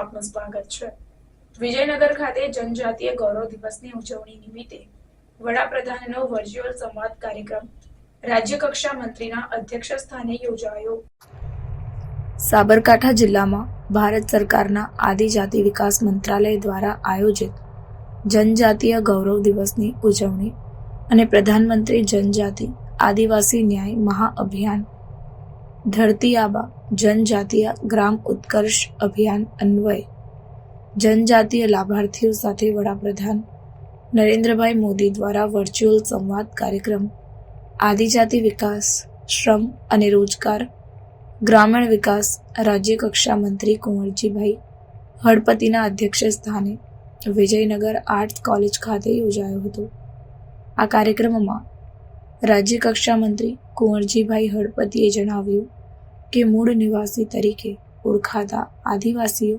આપનું સ્વાગત છે। વિજયનગર ખાતે જનજાતીય ગૌરવ દિવસની ઉજવણી નિમિત્તે વડાપ્રધાનનો વર્ચ્યુઅલ સંવાદ કાર્યક્રમ રાજ્ય કક્ષા મંત્રીના અધ્યક્ષ સ્થાને યોજાયો। સાબરકાંઠા જિલ્લામાં ભારત સરકારના આદિજાતિ વિકાસ મંત્રાલય દ્વારા આયોજિત જનજાતીય ગૌરવ દિવસની ઉજવણી અને પ્રધાનમંત્રી જનજાતિ આદિવાસી ન્યાય મહાઅભિયાન ધરતી આબા જનજાતીય ગ્રામ ઉત્કર્ષ અભિયાન અન્વયે જનજાતીય લાભાર્થીઓ સાથે વડાપ્રધાન નરેન્દ્રભાઈ મોદી દ્વારા વર્ચ્યુઅલ સંવાદ કાર્યક્રમ આદિજાતિ વિકાસ શ્રમ અને રોજગાર ગ્રામીણ વિકાસ રાજ્ય કક્ષા મંત્રી કુંવરજીભાઈ હળપતિના અધ્યક્ષ સ્થાને વિજયનગર આર્ટ્સ કોલેજ ખાતે યોજાયો હતો। આ કાર્યક્રમમાં રાજ્ય કક્ષા મંત્રી કુંવરજીભાઈ હળપતિએ જણાવ્યું કે મૂળ નિવાસી તરીકે ઓળખાતા આદિવાસીઓ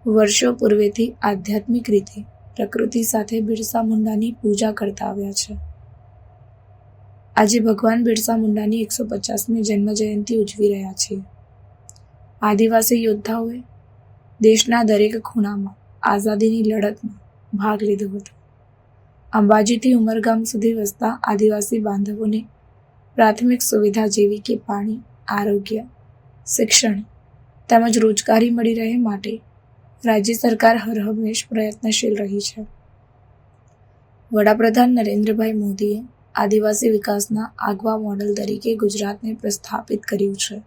વર્ષો પૂર્વેથી આધ્યાત્મિક રીતે પ્રકૃતિ સાથે બિરસા મુંડાની પૂજા કરતા આવ્યા છે। આજે ભગવાન બિરસા મુંડાની 150મી જન્મ જયંતિ ઉજવી રહ્યા છીએ। આદિવાસી યોદ્ધાઓએ દેશના દરેક ખૂણામાં આઝાદીની લડતમાં ભાગ લીધો હતો। અંબાજીથી ઉમરગામ સુધી વસતા આદિવાસી બાંધવોને પ્રાથમિક સુવિધા જેવી કે પાણી આરોગ્ય શિક્ષણ તેમજ રોજગારી મળી રહે માટે રાજ્ય સરકાર હર હંમેશ પ્રયત્નશીલ રહી છે। વડાપ્રધાન નરેન્દ્રભાઈ મોદીએ આદિવાસી વિકાસના આગવા મોડલ તરીકે ગુજરાતને પ્રસ્થાપિત કર્યું છે।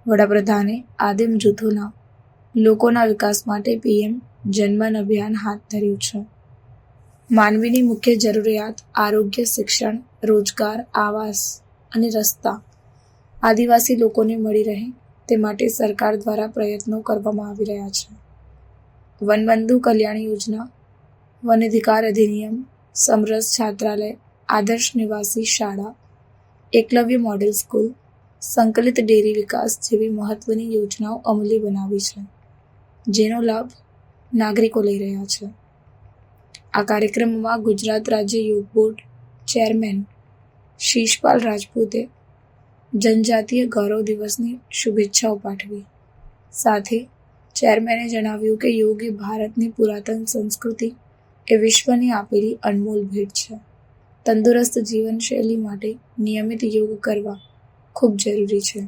વડાપ્રધાને આદિમ જૂથોના લોકોના વિકાસ માટે પીએમ જનમન અભિયાન હાથ ધર્યું છે। માનવીની મુખ્ય જરૂરિયાત આરોગ્ય શિક્ષણ રોજગાર આવાસ અને રસ્તા આદિવાસી લોકોને મળી રહે તે માટે સરકાર દ્વારા પ્રયત્નો કરવામાં આવી રહ્યા છે। વનબંધુ કલ્યાણ યોજના વન અધિકાર અધિનિયમ સમરસ છાત્રાલય આદર્શ નિવાસી શાળા એકલવ્ય મોડેલ સ્કૂલ સંકલિત ડેરી વિકાસ જેવી મહત્વની યોજનાઓ અમલી બનાવી છે જેનો લાભ નાગરિકો લઈ રહ્યા છે। આ કાર્યક્રમમાં ગુજરાત રાજ્ય યોગ બોર્ડ ચેરમેન શીશપાલ રાજપૂતે જનજાતીય ગૌરવ દિવસની શુભેચ્છાઓ પાઠવી। સાથે ચેરમેને જણાવ્યું કે યોગ એ ભારતની પુરાતન સંસ્કૃતિ એ વિશ્વની આપેલી અનમોલ ભેટ છે। તંદુરસ્ત જીવનશૈલી માટે નિયમિત યોગ કરવા ખૂબ જરૂરી છે।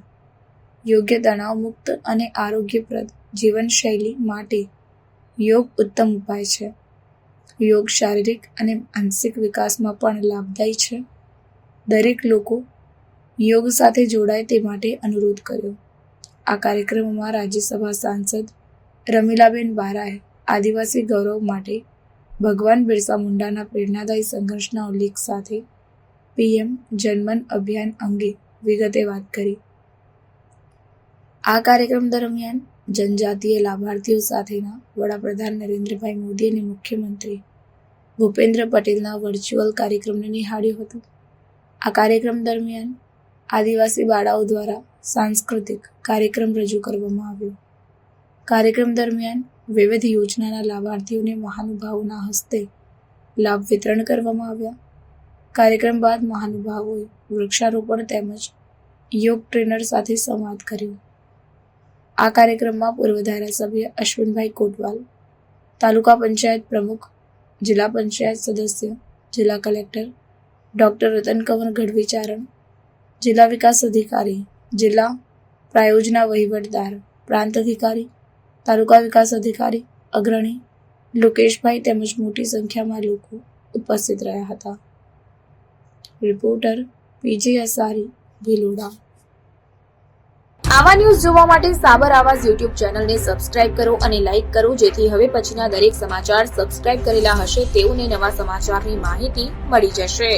યોગ્ય તણાવ મુક્ત અને આરોગ્યપ્રદ જીવનશૈલી માટે યોગ ઉત્તમ ઉપાય છે। યોગ શારીરિક અને માનસિક વિકાસમાં પણ લાભદાયી છે। દરેક લોકો યોગ સાથે જોડાય તે માટે અનુરોધ કર્યો। આ કાર્યક્રમમાં રાજ્યસભા સાંસદ રમીલાબેન બારાએ આદિવાસી ગૌરવ માટે ભગવાન બિરસા મુંડાના પ્રેરણાદાયી સંઘર્ષના ઉલ્લેખ સાથે પીએમ જનમન અભિયાન અંગે વિગતે વાત કરી। આ કાર્યક્રમ દરમિયાન જનજાતીય લાભાર્થીઓ સાથેના વડાપ્રધાન નરેન્દ્રભાઈ મોદી અને મુખ્યમંત્રી ભૂપેન્દ્ર પટેલના વર્ચ્યુઅલ કાર્યક્રમને નિહાળ્યો હતો। આ કાર્યક્રમ દરમિયાન આદિવાસી બાળાઓ દ્વારા સાંસ્કૃતિક કાર્યક્રમ રજૂ કરવામાં આવ્યો। કાર્યક્રમ દરમિયાન વિવિધ યોજનાના લાભાર્થીઓને મહાનુભાવોના હસ્તે લાભ વિતરણ કરવામાં આવ્યા। કાર્યક્રમ બાદ મહાનુભાવોએ વૃક્ષારોપણ તેમજ યોગ ટ્રેનર સાથે સંવાદ કર્યો। આ કાર્યક્રમમાં પૂર્વ ધારાસભ્ય અશ્વિનભાઈ કોટવાલ તાલુકા પંચાયત પ્રમુખ જિલ્લા પંચાયત સદસ્ય જિલ્લા કલેક્ટર ડોક્ટર રતનકંવર ગઢવીચારણ જિલ્લા વિકાસ અધિકારી જિલ્લા પ્રાયોજના વહીવટદાર પ્રાંત અધિકારી તાલુકા વિકાસ અધિકારી અગ્રણી લોકેશભાઈ તેમજ મોટી સંખ્યામાં લોકો ઉપસ્થિત રહ્યા હતા। Reporter PJ Asari Bhiloda. આવા ન્યૂઝ જોવા માટે સાબર આવાઝ યુટ્યુબ ચેનલને સબસ્ક્રાઇબ કરો અને લાઇક કરો જેથી હવે પછીના દરેક સમાચાર સબસ્ક્રાઇબ કરેલા હશે તેઓને નવા સમાચારની માહિતી મળી જશે।